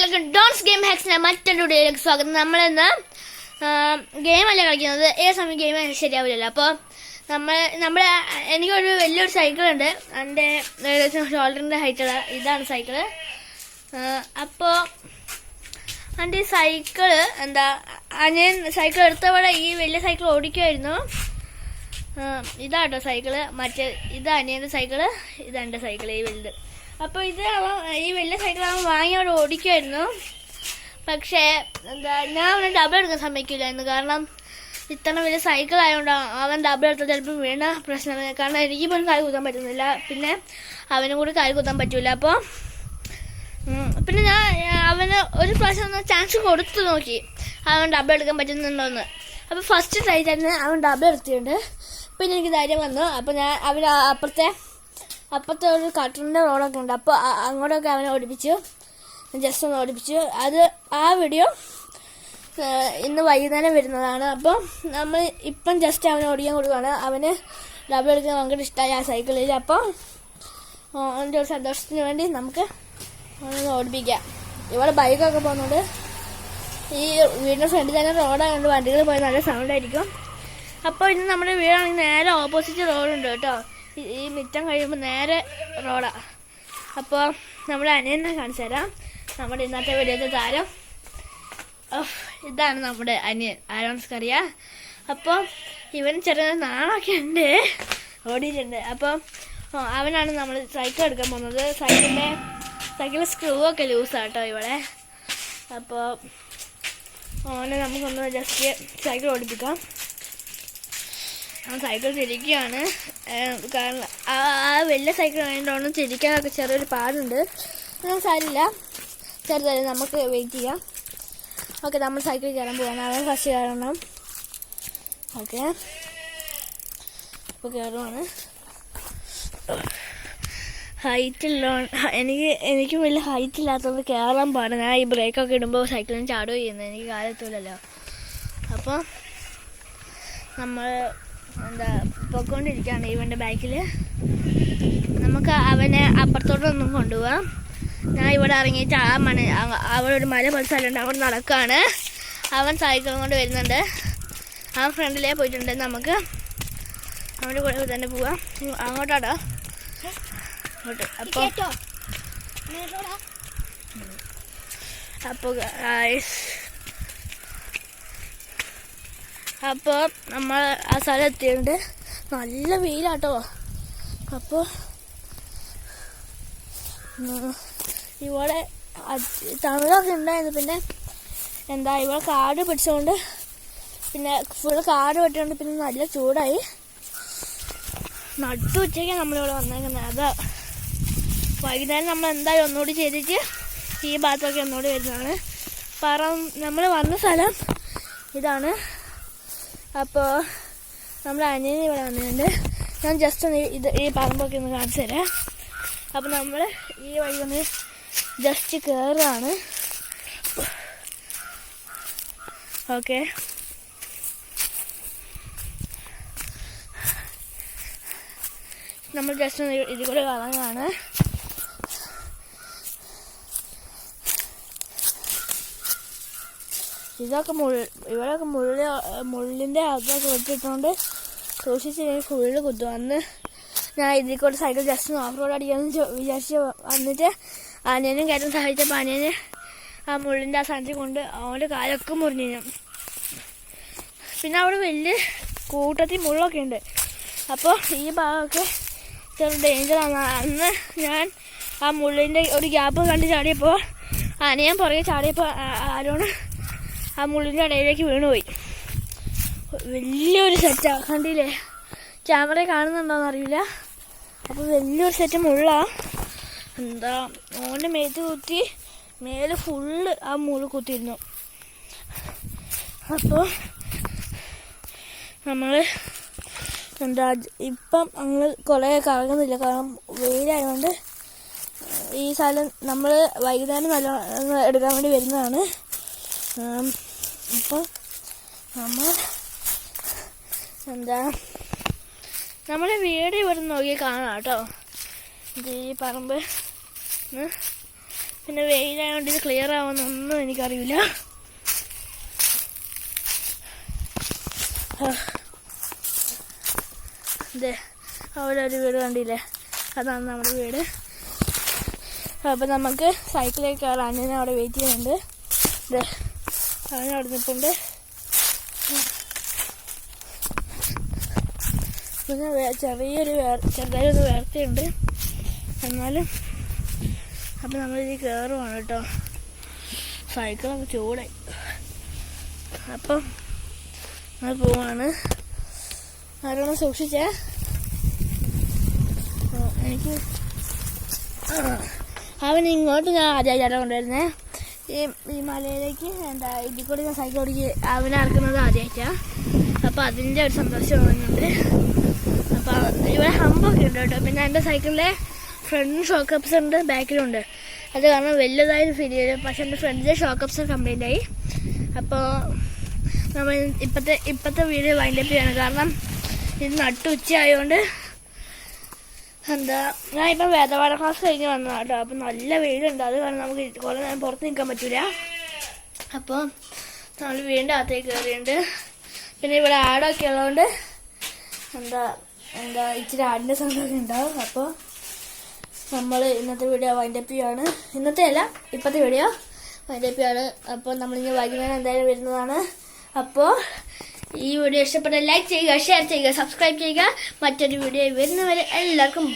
എല്ലാവർക്കും dawns game ഹാക്സിന്റെ മറ്റൊരു വീഡിയോയിലേക്ക് സ്വാഗതം. നമ്മളിന്ന് ഗെയിമല്ല കളിക്കുന്നത്. ഏത് സമയം ഗെയിം ശരിയാവില്ലല്ലോ. അപ്പോൾ എനിക്കൊരു വലിയൊരു സൈക്കിളുണ്ട്. എൻ്റെ ഏകദേശം ഷോൾഡറിൻ്റെ ഹൈറ്റുള്ള ഇതാണ് സൈക്കിള്. അപ്പോൾ എൻ്റെ ഈ സൈക്കിള് ഞാൻ സൈക്കിൾ എടുത്തവിടെ ഈ വലിയ സൈക്കിൾ ഓടിക്കുമായിരുന്നു. ഇതാട്ടോ സൈക്കിള്. ഇത് അനിയൻ്റെ സൈക്കിള്, ഇതെൻ്റെ സൈക്കിള് ഈ വലുത്. അപ്പോൾ ഈ വലിയ സൈക്കിൾ അവൻ വാങ്ങി അവിടെ ഓടിക്കുമായിരുന്നു. പക്ഷേ ഞാൻ അവനെ ഡബിൾ എടുക്കാൻ സമ്മതിക്കില്ലായിരുന്നു. കാരണം ഇത്ര വലിയ സൈക്കിൾ ആയതുകൊണ്ട് അവൻ ഡബിൾ എടുത്താൽ ചിലപ്പോൾ വീണ പ്രശ്നമാണ്. കാരണം എനിക്ക് പോലും കാല് കുത്താൻ പറ്റുന്നില്ല, പിന്നെ അവനും കൂടി കാല് കുത്താൻ പറ്റില്ല. അപ്പോൾ പിന്നെ ഞാൻ അവന് ഒരു പ്രാവശ്യം ഒന്ന് ചാൻസ് കൊടുത്തു നോക്കി അവൻ ഡബിൾ എടുക്കാൻ പറ്റുന്നുണ്ടോയെന്ന്. അപ്പോൾ ഫസ്റ്റ് ട്രൈ തന്നെ അവൻ ഡബിൾ എടുത്തിട്ടുണ്ട്. പിന്നെ എനിക്ക് ധൈര്യം വന്നു. അപ്പോൾ ഞാൻ അവന് അപ്പുറത്തെ ഒരു കട്ടറിൻ്റെ റോഡൊക്കെ ഉണ്ട്. അപ്പോൾ അങ്ങോട്ടൊക്കെ അവനെ ഓടിപ്പിച്ചു, ജസ്റ്റ് ഒന്ന് ഓടിപ്പിച്ചു. ആ വീഡിയോ ഇന്ന് വൈകുന്നേരം വരുന്നതാണ്. അപ്പോൾ നമ്മൾ ഇപ്പം ജസ്റ്റ് അവനെ ഓടിക്കാൻ കൊടുക്കുകയാണ്. അവന് ഡബിൾ എടുക്കാൻ ഭയങ്കര ഇഷ്ടമായി ആ സൈക്കിളിൽ. അപ്പോൾ അവൻ്റെ ഒരു സന്തോഷത്തിന് വേണ്ടി നമുക്ക് അവനൊന്ന് ഓടിപ്പിക്കാം. ഇവിടെ ബൈക്കൊക്കെ പോകുന്നുണ്ട്. ഈ വീടിൻ്റെ ഫ്രണ്ടിൽ തന്നെ റോഡായതുകൊണ്ട് വണ്ടികൾ പോയി നല്ല സൗണ്ടായിരിക്കും. അപ്പോൾ ഇന്ന് നമ്മുടെ വീടാണെങ്കിൽ നേരെ ഓപ്പോസിറ്റ് റോഡുണ്ട് കേട്ടോ. ഈ മിറ്റം കഴിയുമ്പോൾ നേരെ റോഡാണ്. അപ്പോൾ നമ്മുടെ അനിയനെ കാണിച്ചു തരാം. നമ്മുടെ ഇന്നത്തെ വീഡിയോത്തെ താരം ഇതാണ് നമ്മുടെ അനിയൻ, ആരോൺസ്കറിയ. അപ്പോൾ ഇവൻ ചെറിയ നാളൊക്കെ ഉണ്ട്, ഓടിയിട്ടുണ്ട്. അപ്പോൾ അവനാണ് നമ്മൾ സൈക്കിൾ എടുക്കാൻ പോകുന്നത്. സൈക്കിളിൻ്റെ സ്ക്രൂ ഒക്കെ ലൂസാണ് കേട്ടോ ഇവിടെ. അപ്പോൾ അവനെ നമുക്കൊന്ന് ജസ്റ്റ് സൈക്കിൾ ഓടിപ്പിക്കാം. സൈക്കിൾ തിരിക്കുകയാണ്. കാരണം ആ വലിയ സൈക്കിൾ ആയതുകൊണ്ട് തിരിക്കാനൊക്കെ ചെറിയൊരു പാടുണ്ട്. സാരില്ല, ചെറുതായി നമുക്ക് വെയിറ്റ് ചെയ്യാം. ഓക്കെ, നമ്മൾ സൈക്കിൾ കയറാൻ പോകാൻ. അവൻ ഫസ്റ്റ് കയറണം. ഓക്കെ, അപ്പോൾ കയറുവാണ്. എനിക്കും വലിയ ഹൈറ്റ് ഇല്ലാത്തതുകൊണ്ട് കയറാൻ പാടില്ല. ഞാൻ ഈ ബ്രേക്കൊക്കെ ഇടുമ്പോൾ സൈക്കിളിന് ചാടുകയും ചെയ്യുന്നത് എനിക്ക് കാലെത്തൂലല്ലോ. അപ്പോൾ നമ്മൾ പൊയ്ക്കൊണ്ടിരിക്കുകയാണ് ഇവൻ്റെ ബാക്കിൽ. നമുക്ക് അവനെ അപ്പുറത്തോട്ടൊന്നും കൊണ്ടുപോകാം. ഞാൻ ഇവിടെ ഇറങ്ങിയിട്ട് അവിടെ ഒരു മല പോലെ സ്ഥലമുണ്ട്, അവിടെ നടക്കുകയാണ്. അവൻ സൈക്കിളും കൊണ്ട് വരുന്നുണ്ട്. അവൻ ഫ്രണ്ടിലേ പോയിട്ടുണ്ട്. നമുക്ക് അവൻ്റെ കൂടെ തന്നെ പോവാം. അങ്ങോട്ടാടോ, അങ്ങോട്ട്. അപ്പോൾ നമ്മൾ ആ സ്ഥലം എത്തിയിട്ടുണ്ട്. നല്ല വെയിലാട്ടോ. അപ്പോൾ ഇവിടെ തമിഴൊക്കെ ഉണ്ടായിരുന്നു. പിന്നെ ഇവിടെ കാട് പിടിച്ചുകൊണ്ട്, പിന്നെ ഫുള്ള് കാട് വെട്ടിക്കൊണ്ട് പിന്നെ നല്ല ചൂടായി. നട്ടു ഉച്ചയ്ക്ക് നമ്മളിവിടെ വന്നേക്കുന്നത്. അതാ വൈകുന്നേരം നമ്മൾ എന്തായാലും ഒന്നുകൂടി ചെയ്തിട്ട് ഈ ഭാഗത്തൊക്കെ ഒന്നുകൂടി വരുന്നതാണ്. നമ്മൾ വന്ന സ്ഥലം ഇതാണ്. അപ്പോൾ നമ്മുടെ അനിയന് ഇവിടെ വന്നിട്ടുണ്ട്. ഞാൻ ജസ്റ്റ് ഒന്ന് ഈ പറമ്പൊക്കെ ഒന്ന് കാണിച്ചു തരാം. അപ്പോൾ നമ്മൾ ഈ വഴി ഒന്ന് ജസ്റ്റ് കയറുകയാണ്. ഓക്കെ, നമ്മൾ ജസ്റ്റ് ഒന്ന് ഇതിൽ കൂടെ കളഞ്ഞാണ്. ഇവിടെയൊക്കെ മുള്ളിൻ്റെ അതൊക്കെ വെച്ചിട്ടുണ്ട്. സൂക്ഷിച്ചില്ലെങ്കിൽ ഫുള്ള് കുത്തും. അന്ന് ഞാൻ ഇതിൽ കൂടെ സൈക്കിൾ ജസ്റ്റ് ഒന്ന് ഓഫ് റോഡ് അടിക്കാമെന്ന് വിചാരിച്ച് വന്നിട്ട് അനിയനും കയറ്റാൻ സഹായിച്ചപ്പോൾ അനിയന് ആ മുള്ളിൻ്റെ ആ സാധനത്തിൽ കൊണ്ട് അവൻ്റെ കാലൊക്കെ മുറിഞ്ഞു. പിന്നെ അവിടെ വലിയ കൂട്ടത്തിൽ മുള്ളൊക്കെ ഉണ്ട്. അപ്പോൾ ഈ ഭാഗമൊക്കെ ചെറു ഡേഞ്ചറാണ്. അന്ന് ഞാൻ ആ മുള്ളിൻ്റെ ഒരു ഗ്യാപ്പ് കണ്ട് ചാടിയപ്പോൾ അനിയൻ പുറകെ ചാടിയപ്പോൾ ആരോണ് ആ മുള്ളിൻ്റെ ഇടയിലേക്ക് വീണുപോയി. വലിയൊരു സെറ്റാണ്, കണ്ടില്ലേ? ക്യാമറ കാണുന്നുണ്ടോയെന്ന് അറിയില്ല. അപ്പോൾ വലിയൊരു സെറ്റ് മുള്ളാണ്. ഓൻ്റെ മേത്ത് കുത്തി മേലെ ഫുള്ള് ആ മുള്ള് കുത്തിയിരുന്നു. അപ്പോൾ നമ്മൾ ഇപ്പം ഞങ്ങൾ കുറേ കറങ്ങുന്നില്ല, കാരണം വെയിലായതുകൊണ്ട്. ഈ സ്ഥലം നമ്മൾ വൈകുന്നേരം നല്ല എടുക്കാൻ വേണ്ടി വരുന്നതാണ്. അപ്പോൾ നമ്മുടെ വീട് ഇവിടെ നോക്കി കാണാം കേട്ടോ. ഈ പറമ്പ് പിന്നെ വെയിലായതുകൊണ്ട് ഇത് ക്ലിയർ ആവുമെന്നൊന്നും എനിക്കറിയില്ല. ഇതേ അവിടെ ഒരു വീട് കണ്ടില്ലേ, അതാണ് നമ്മുടെ വീട്. അപ്പം നമുക്ക് സൈക്കിളിൽ കയറാൻ അനിയനെ അവിടെ വെയിറ്റ് ചെയ്യുന്നുണ്ട്. ഇതേ അവൻ അവിടെ നിൽപ്പുണ്ട്. പിന്നെ ചെറുതായൊരു വേർത്തയുണ്ട് എന്നാലും. അപ്പം നമ്മളിത് കയറുവാണ് കേട്ടോ. സൈക്കിളൊക്കെ ചൂടായി. അപ്പം നമ്മൾ പോവാണ്. ആരോണം സൂക്ഷിച്ചേ. എനിക്ക് അവൻ ഇങ്ങോട്ട് ഞാൻ ആദ്യമായിട്ടാണ് കൊണ്ടുവരുന്നത്. ഈ മലയിലേക്ക് ഇതിൽ കൂടി ഞാൻ സൈക്കിൾ ഓടിക്ക് അവനെ ഇറക്കുന്നത് ആദ്യമായിട്ടാണ്. അപ്പോൾ അതിൻ്റെ ഒരു സന്തോഷം തോന്നുന്നുണ്ട്. അപ്പോൾ ഇവിടെ ഹമ്പൊക്കെ ഉണ്ട് കേട്ടോ. പിന്നെ എൻ്റെ സൈക്കിളിലെ ഫ്രണ്ട് ഷോക്ക് അപ്സറിൻ്റെ ബാക്കിലുണ്ട്. അത് കാരണം വലുതായിട്ട് ഫീൽ ചെയ്തു. പക്ഷെ എൻ്റെ ഫ്രണ്ടിലെ ഷോക്ക് അപ്സർ കംപ്ലൈൻ്റ് ആയി. അപ്പോൾ നമ്മൾ ഇപ്പോഴത്തെ വീഡിയോ വൈൻഡപ്പ് ചെയ്യണം. കാരണം ഇത് നട്ടുച്ച ആയതുകൊണ്ട് ഞാൻ ഇപ്പം വേദപാഠ ക്ലാസ് കഴിഞ്ഞ് വന്നതാണ് കേട്ടോ. അപ്പം നല്ല വെയിലുണ്ട്. അത് കാരണം നമുക്ക് കുറേ നേരം പുറത്ത് നിൽക്കാൻ പറ്റില്ല. അപ്പോൾ നമ്മൾ വീടിൻ്റെ അകത്തേക്ക് കയറിയുണ്ട്. പിന്നെ ഇവിടെ ആടൊക്കെ ഉള്ളതുകൊണ്ട് ഇച്ചിരി ആടിൻ്റെ സൗണ്ടൊക്കെ ഉണ്ടാവും. അപ്പോൾ നമ്മൾ ഇന്നത്തെ വീഡിയോ വൈൻഡപ്പ് ചെയ്യുകയാണ്. ഇന്നത്തെ അല്ല, ഇപ്പോഴത്തെ വീഡിയോ വൈൻഡപ്പ് ചെയ്യുകയാണ്. അപ്പോൾ നമ്മളിങ്ങനെ വൈകുന്നേരം എന്തായാലും വരുന്നതാണ്. അപ്പോൾ ഈ വീഡിയോ ഇഷ്ടപ്പെട്ട ലൈക്ക് ചെയ്യുക, ഷെയർ ചെയ്യുക, സബ്സ്ക്രൈബ് ചെയ്യുക. മറ്റൊരു വീഡിയോ വരുന്നവരെ എല്ലാവർക്കും